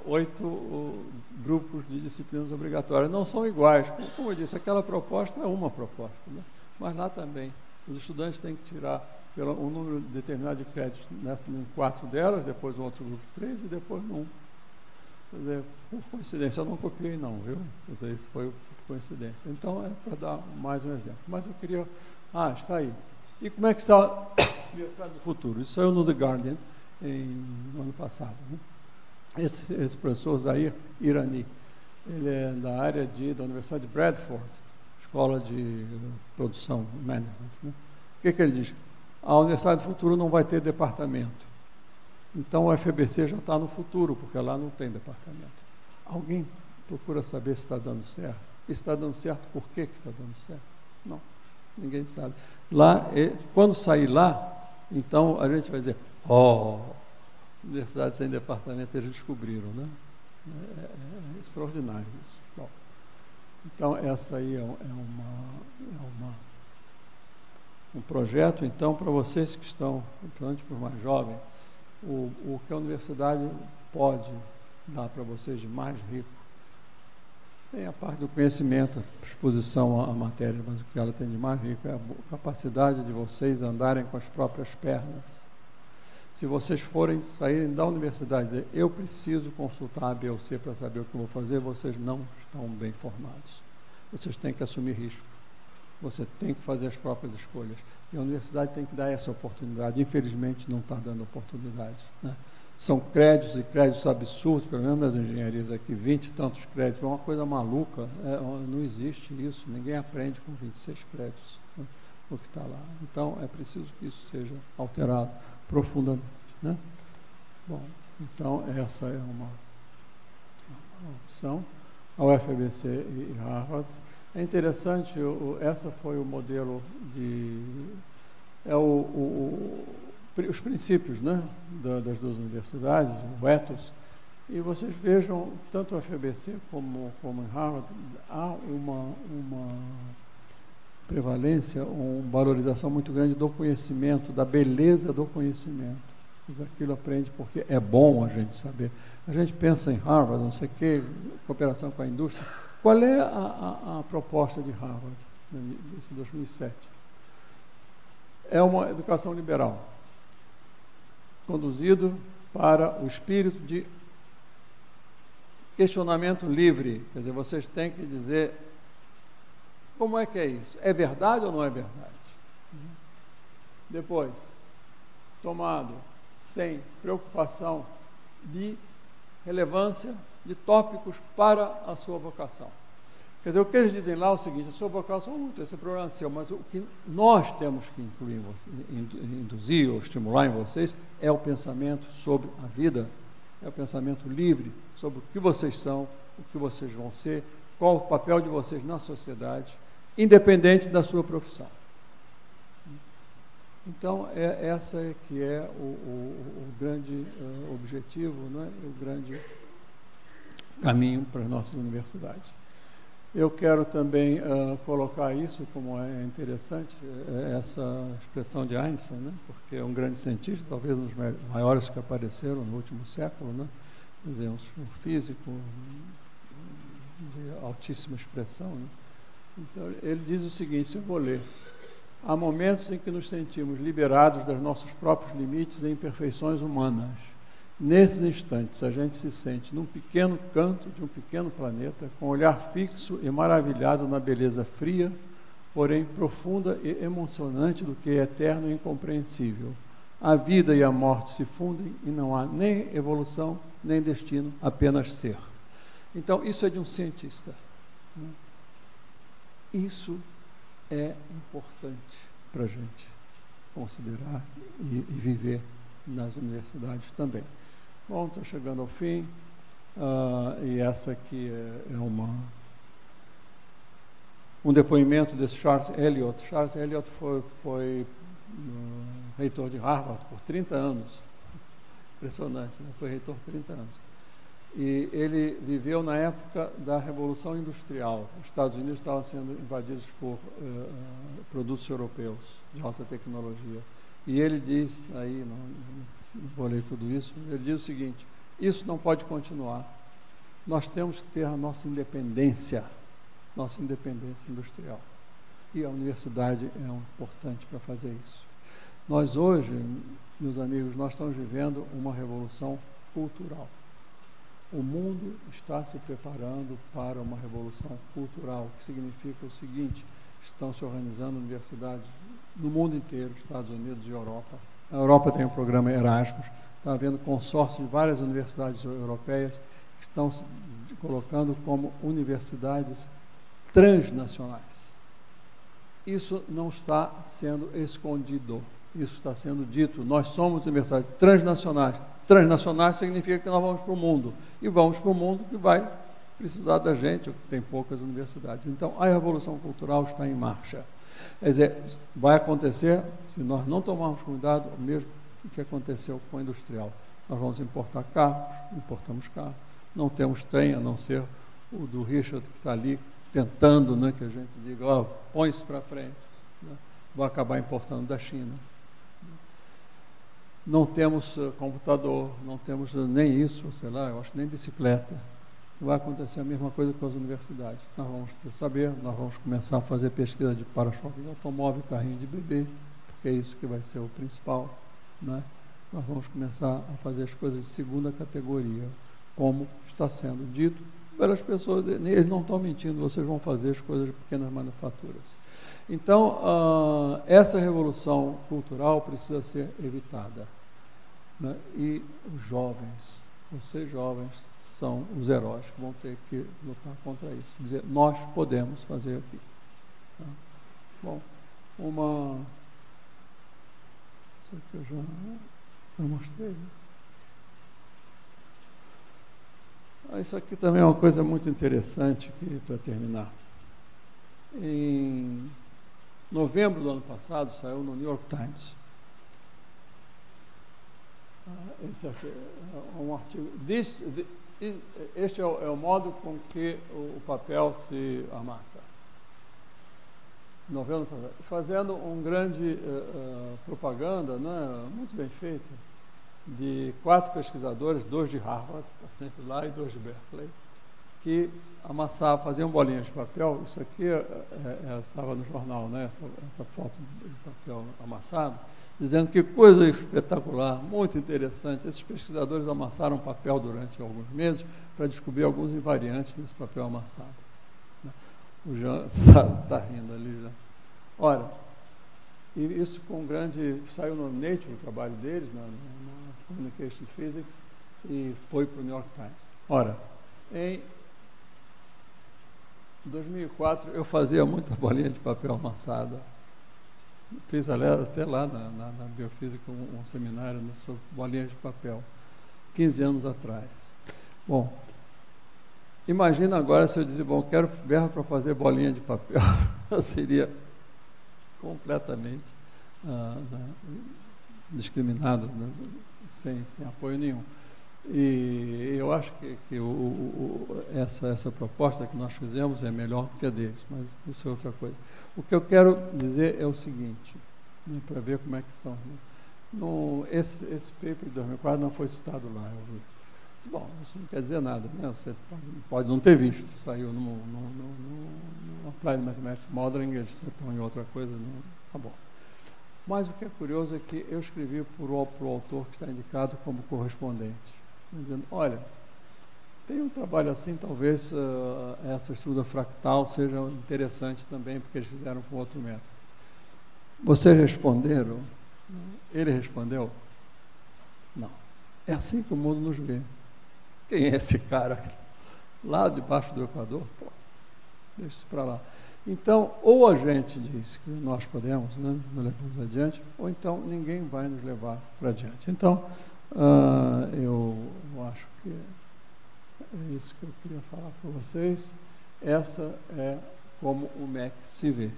8 grupos de disciplinas obrigatórias. Não são iguais. Como eu disse, aquela proposta é uma proposta, né? Mas lá também os estudantes têm que tirar um número determinado de créditos em 4 delas, depois um outro grupo 3 e depois num. Quer dizer, por coincidência, eu não copiei não, viu? Quer dizer, isso foi por coincidência. Então, é para dar mais um exemplo. Mas eu queria... está aí. E como é que está a Universidade do Futuro? Isso saiu no The Guardian no ano passado, né? Esse professor Zahir Irani, ele é da área da Universidade de Bradford, Escola de Produção, Management, né? O que ele diz? A Universidade do Futuro não vai ter departamento. Então, o FABC já está no futuro, porque lá não tem departamento. Alguém procura saber se está dando certo? E se está dando certo, por que está dando certo? Não, ninguém sabe. Quando sair lá, então a gente vai dizer, universidade sem departamento, eles descobriram, né? É extraordinário isso. Bom, então, essa aí é um projeto, então, para vocês que estão, principalmente para os mais jovens, o que a universidade pode dar para vocês de mais rico, tem a parte do conhecimento, a exposição à matéria, mas o que ela tem de mais rico é a capacidade de vocês andarem com as próprias pernas. Se vocês saírem da universidade e dizer, eu preciso consultar A, B ou C para saber o que eu vou fazer, vocês não estão bem formados. Vocês têm que assumir risco. Você tem que fazer as próprias escolhas. E a universidade tem que dar essa oportunidade. Infelizmente, não está dando oportunidade, né? São créditos e créditos absurdos, pelo menos nas engenharias aqui, 20 e tantos créditos. É uma coisa maluca. Não existe isso. Ninguém aprende com 26 créditos, né, o que está lá. Então, é preciso que isso seja alterado profundamente, né? Bom, então, essa é uma opção. A UFABC e Harvard. É interessante, essa foi o modelo os princípios, né, das duas universidades, o ethos. E vocês vejam, tanto a FEBC como em Harvard, há uma prevalência, uma valorização muito grande do conhecimento, da beleza do conhecimento. Aquilo aprende porque é bom a gente saber. A gente pensa em Harvard, não sei o quê, cooperação com a indústria. Qual é a proposta de Harvard, em 2007? É uma educação liberal, conduzido para o espírito de questionamento livre. Quer dizer, vocês têm que dizer como é que é isso? É verdade ou não é verdade? Depois, tomado sem preocupação de relevância de tópicos para a sua vocação. Quer dizer, o que eles dizem lá é o seguinte: a sua vocação não tem esse problema seu, mas o que nós temos que incluir em vocês, induzir ou estimular em vocês é o pensamento sobre a vida, é o pensamento livre sobre o que vocês são, o que vocês vão ser, qual o papel de vocês na sociedade, independente da sua profissão. Então, essa é que é o grande objetivo, né? O grande caminho para as nossas universidades. Eu quero também colocar isso, como é interessante, essa expressão de Einstein, né? Porque é um grande cientista, talvez um dos maiores que apareceram no último século, né? Quer dizer, um físico de altíssima expressão, né? Então, ele diz o seguinte, eu vou ler: há momentos em que nos sentimos liberados dos nossos próprios limites e imperfeições humanas. Nesses instantes, a gente se sente num pequeno canto de um pequeno planeta, com um olhar fixo e maravilhado na beleza fria, porém profunda e emocionante do que é eterno e incompreensível. A vida e a morte se fundem e não há nem evolução, nem destino, apenas ser. Então, isso é de um cientista. Isso é importante para a gente considerar e viver nas universidades também. Bom, estou chegando ao fim, e essa aqui é um depoimento desse Charles Eliot. Charles Eliot foi reitor de Harvard por 30 anos, impressionante, né? Foi reitor 30 anos. E ele viveu na época da Revolução Industrial. Os Estados Unidos estavam sendo invadidos por produtos europeus de alta tecnologia. E ele diz, aí, não vou ler tudo isso, ele diz o seguinte: isso não pode continuar. Nós temos que ter a nossa independência industrial. E a universidade é importante para fazer isso. Nós hoje, meus amigos, nós estamos vivendo uma revolução cultural. O mundo está se preparando para uma revolução cultural, o que significa o seguinte: estão se organizando universidades no mundo inteiro, Estados Unidos e Europa. A Europa tem o programa Erasmus, está havendo consórcio de várias universidades europeias que estão se colocando como universidades transnacionais. Isso não está sendo escondido, isso está sendo dito. Nós somos universidades transnacionais. Transnacionais significa que nós vamos para o mundo, e vamos para o mundo que vai precisar da gente, que tem poucas universidades. Então, a revolução cultural está em marcha. Quer dizer, vai acontecer, se nós não tomarmos cuidado, o mesmo que aconteceu com a industrial. Nós vamos importar carros, importamos carros, não temos trem, a não ser o do Richard, que está ali tentando, né, que a gente diga, põe isso para frente, né? Vai acabar importando da China. Não temos computador, não temos nem isso, sei lá, eu acho nem bicicleta. Vai acontecer a mesma coisa com as universidades. Nós vamos saber, nós vamos começar a fazer pesquisa de para-choque de automóvel, carrinho de bebê, porque é isso que vai ser o principal, né? Nós vamos começar a fazer as coisas de segunda categoria, como está sendo dito pelas pessoas. Eles não estão mentindo, vocês vão fazer as coisas de pequenas manufaturas. Então, essa revolução cultural precisa ser evitada, né? E os jovens, vocês jovens, são os heróis que vão ter que lutar contra isso. Dizer, nós podemos fazer aqui. Tá? Bom, isso aqui eu já mostrei. Né? Isso aqui também é uma coisa muito interessante para terminar. Em novembro do ano passado, saiu no New York Times esse aqui é um artigo. Este é o modo com que o papel se amassa. Novembro passado, fazendo um grande propaganda, né, muito bem feita, de 4 pesquisadores, 2 de Harvard, está sempre lá, e 2 de Berkeley, que amassavam, faziam bolinhas de papel. Isso aqui estava no jornal, né, essa foto de papel amassado, dizendo que coisa espetacular, muito interessante. Esses pesquisadores amassaram papel durante alguns meses para descobrir alguns invariantes nesse papel amassado. O Jean está rindo ali já. Ora, e isso com grande... Saiu no Nature o trabalho deles, na Communication Physics, e foi para o New York Times. Ora, em 2004 eu fazia muita bolinha de papel amassada. Fiz até lá na Biofísica um seminário sobre bolinhas de papel, 15 anos atrás. Bom, imagina agora se eu dizer, bom, quero verba para fazer bolinha de papel, seria completamente discriminado, né? sem apoio nenhum. E eu acho que essa proposta que nós fizemos é melhor do que a deles, mas isso é outra coisa. O que eu quero dizer é o seguinte, né, para ver como é que são. Esse paper de 2004 não foi citado lá, eu vi. Bom, isso não quer dizer nada, né? Você pode não ter visto, saiu no Applied Mathematics Modeling, eles estão em outra coisa, não, tá bom. Mas o que é curioso é que eu escrevi para o autor que está indicado como correspondente, dizendo, olha, tem um trabalho assim, talvez essa estrutura fractal seja interessante também, porque eles fizeram com outro método. Vocês responderam? Ele respondeu? Não. É assim que o mundo nos vê. Quem é esse cara lá debaixo do Equador? Pô, deixa isso para lá. Então, ou a gente diz que nós podemos, né, nos levamos adiante, ou então ninguém vai nos levar para adiante. Então, eu acho que é isso que eu queria falar para vocês. Essa é como o MEC se vê.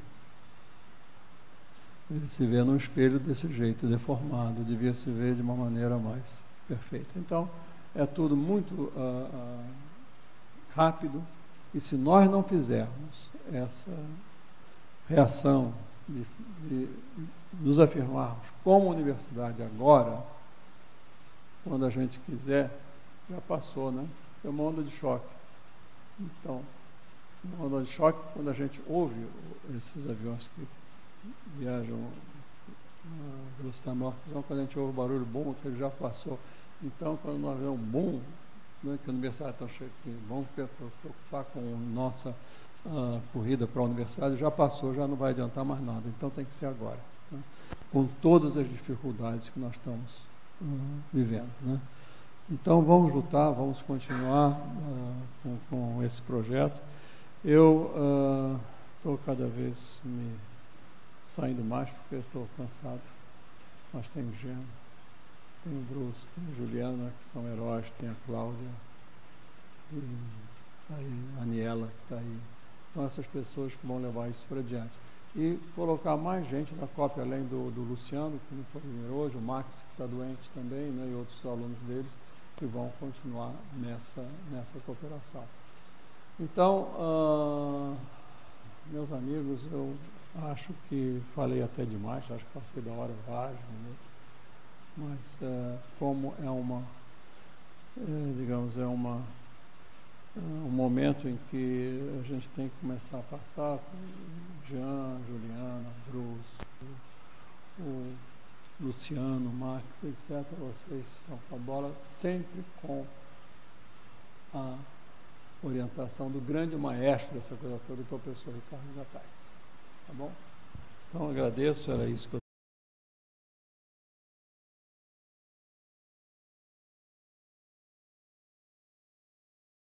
Ele se vê num espelho desse jeito, deformado, devia se ver de uma maneira mais perfeita. Então, é tudo muito rápido, e se nós não fizermos essa reação de nos afirmarmos como universidade agora, quando a gente quiser, já passou, né? É uma onda de choque. Então, uma onda de choque, quando a gente ouve esses aviões que viajam a velocidade maior, quando a gente ouve o barulho bom, que ele já passou. Então, quando nós vemos um boom, né, que a universidade está cheia, vamos preocupar com nossa corrida para a universidade, já passou, já não vai adiantar mais nada. Então, tem que ser agora, né, com todas as dificuldades que nós estamos vivendo, né. Então, vamos lutar, vamos continuar com esse projeto. Eu estou cada vez me saindo mais, porque eu estou cansado, mas tem o Jean, tem o Bruce, tem a Juliana, que são heróis, tem a Cláudia, e tá aí a Aniela, que está aí. São essas pessoas que vão levar isso para adiante. E colocar mais gente na cópia, além do Luciano, que não pode vir hoje, o Max, que está doente também, né, e outros alunos deles, que vão continuar nessa cooperação. Então, meus amigos, eu acho que falei até demais, acho que passei da hora vários minutos, mas como é uma, digamos, um momento em que a gente tem que começar a passar com Jean, Juliana, Bruce, o Luciano, Max, etc. Vocês estão com a bola sempre com a orientação do grande maestro dessa coisa toda, que é o professor Ricardo Gattais. Tá bom? Então, agradeço, era isso que eu